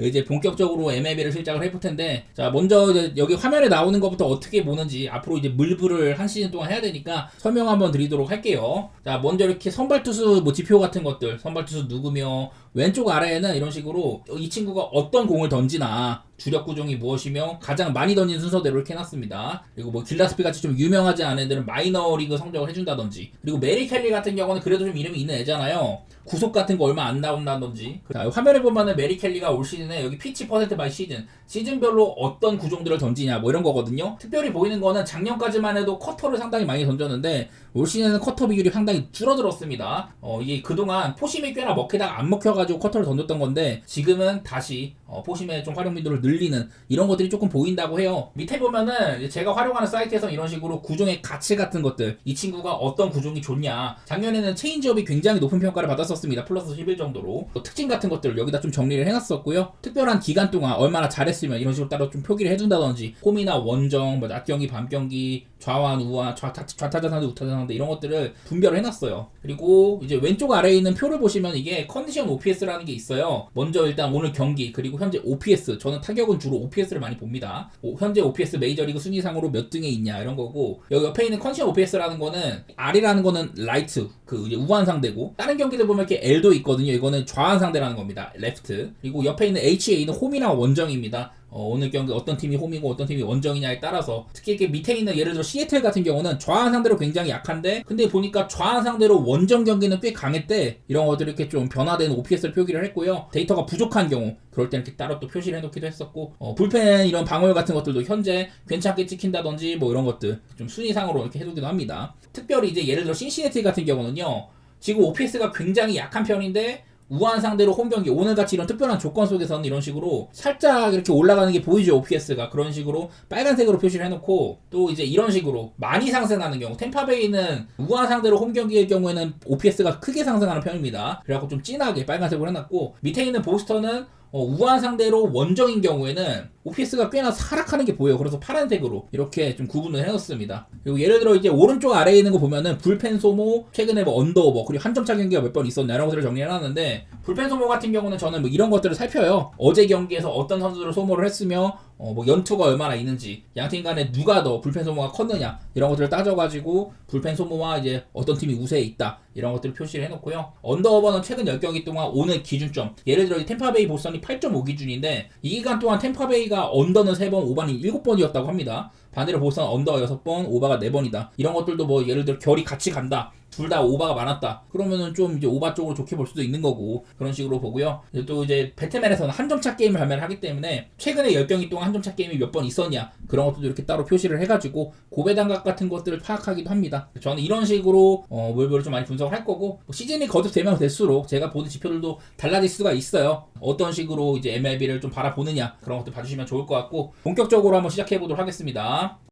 이제 본격적으로 MLB를 시작을 해볼 텐데, 자, 먼저 이제 여기 화면에 나오는 것부터 어떻게 보는지, 앞으로 이제 물불을 한 시즌 동안 해야 되니까 설명 한번 드리도록 할게요. 자, 먼저 이렇게 선발투수 뭐 지표 같은 것들, 선발투수 누구며, 왼쪽 아래에는 이런 식으로 이 친구가 어떤 공을 던지나, 주력 구종이 무엇이며 가장 많이 던진 순서대로 이렇게 해놨습니다. 그리고 뭐 길라스피 같이 좀 유명하지 않은 애들은 마이너리그 성적을 해준다든지, 그리고 메리 켈리 같은 경우는 그래도 좀 이름이 있는 애잖아요. 구속 같은 거 얼마 안 나온다든지. 자, 화면에 보면은 메리 켈리가 올 시즌에 여기 피치 퍼센트 바이 시즌별로 어떤 구종들을 던지냐 뭐 이런 거거든요. 특별히 보이는 거는 작년까지만 해도 커터를 상당히 많이 던졌는데 올 시즌에는 커터 비율이 상당히 줄어들었습니다. 이게 그동안 포심이 꽤나 먹히다가 안 먹혀가지고 커터를 던졌던 건데, 지금은 다시 포심의 좀 활용 빈도를 늘리는 이런 것들이 조금 보인다고 해요. 밑에 보면은 제가 활용하는 사이트에서 이런 식으로 구종의 가치 같은 것들, 이 친구가 어떤 구종이 좋냐, 작년에는 체인지업이 굉장히 높은 평가를 받았었습니다. 플러스 11 정도로. 또 특징 같은 것들을 여기다 좀 정리를 해놨었고요. 특별한 기간 동안 얼마나 잘했으면 이런 식으로 따로 좀 표기를 해준다든지, 홈이나 원정, 뭐 낮 경기, 밤 경기, 좌완, 우완, 좌타자 상대, 우타자 상대 이런 것들을 분별을 해놨어요. 그리고 이제 왼쪽 아래에 있는 표를 보시면 이게 컨디션 OPS라는 게 있어요. 먼저 일단 오늘 경기, 그리고 현재 OPS, 저는 타격은 주로 OPS를 많이 봅니다. 현재 OPS 메이저리그 순위상으로 몇 등에 있냐 이런 거고, 여기 옆에 있는 컨디션 OPS라는 거는 R이라는 거는 라이트, 그 이제 우완 상대고, 다른 경기들 보면 이렇게 L도 있거든요. 이거는 좌완 상대라는 겁니다. 레프트. 그리고 옆에 있는 HA는 홈이나 원정입니다. 오늘 경기 어떤 팀이 홈이고 어떤 팀이 원정이냐에 따라서, 특히 이렇게 밑에 있는 예를 들어 시애틀 같은 경우는 좌완 상대로 굉장히 약한데, 근데 보니까 좌완 상대로 원정 경기는 꽤 강했대. 이런 것들을 이렇게 좀 변화된 OPS를 표기를 했고요. 데이터가 부족한 경우 그럴 때는 이렇게 따로 또 표시를 해놓기도 했었고, 불펜 이런 방어율 같은 것들도 현재 괜찮게 찍힌다든지 뭐 이런 것들 좀 순위상으로 이렇게 해두기도 합니다. 특별히 이제 예를 들어 신시내티 같은 경우는요, 지금 OPS가 굉장히 약한 편인데 우한 상대로 홈 경기, 오늘같이 이런 특별한 조건 속에서는 이런 식으로 살짝 이렇게 올라가는 게 보이죠, OPS가. 그런 식으로 빨간색으로 표시를 해놓고, 또 이제 이런 식으로 많이 상승하는 경우, 템파베이는 우한 상대로 홈 경기의 경우에는 OPS가 크게 상승하는 편입니다. 그래갖고 좀 진하게 빨간색으로 해놨고, 밑에 있는 보스터는 우한 상대로 원정인 경우에는 OPS가 꽤나 하락하는 게 보여요. 그래서 파란색으로 이렇게 좀 구분을 해놨습니다. 그리고 예를 들어 이제 오른쪽 아래에 있는 거 보면은 불펜 소모, 최근에 뭐 언더오버, 그리고 한 점차 경기가 몇 번 있었나 이런 것들을 정리해놨는데, 불펜 소모 같은 경우는 저는 뭐 이런 것들을 살펴요. 어제 경기에서 어떤 선수를 소모를 했으며 뭐 연투가 얼마나 있는지, 양팀 간에 누가 더 불펜 소모가 컸느냐 이런 것들을 따져가지고 불펜 소모와 이제 어떤 팀이 우세에 있다 이런 것들을 표시를 해놓고요. 언더오버는 최근 10경기 동안 오늘 기준점, 예를 들어 템파베이 보선이 8.5 기준인데, 이 기간 동안 템파베이가 언더는 3번, 오바는 7번이었다고 합니다. 반대로 보선 언더 6번, 오바가 4번이다. 이런 것들도 뭐 예를 들어 결이 같이 간다, 둘 다 오바가 많았다, 그러면은 좀 이제 오바 쪽으로 좋게 볼 수도 있는 거고, 그런 식으로 보고요. 또 이제 배트맨에서는 한 점차 게임을 발매를 하기 때문에 최근에 10경기 동안 한 점차 게임이 몇 번 있었냐 그런 것들도 이렇게 따로 표시를 해가지고 고배 단각 같은 것들을 파악하기도 합니다. 저는 이런 식으로 물불을 좀 많이 분석을 할 거고, 시즌이 거듭되면 될수록 제가 보는 지표들도 달라질 수가 있어요. 어떤 식으로 이제 MLB를 좀 바라보느냐 그런 것들 봐주시면 좋을 것 같고, 본격적으로 한번 시작해 보도록 하겠습니다.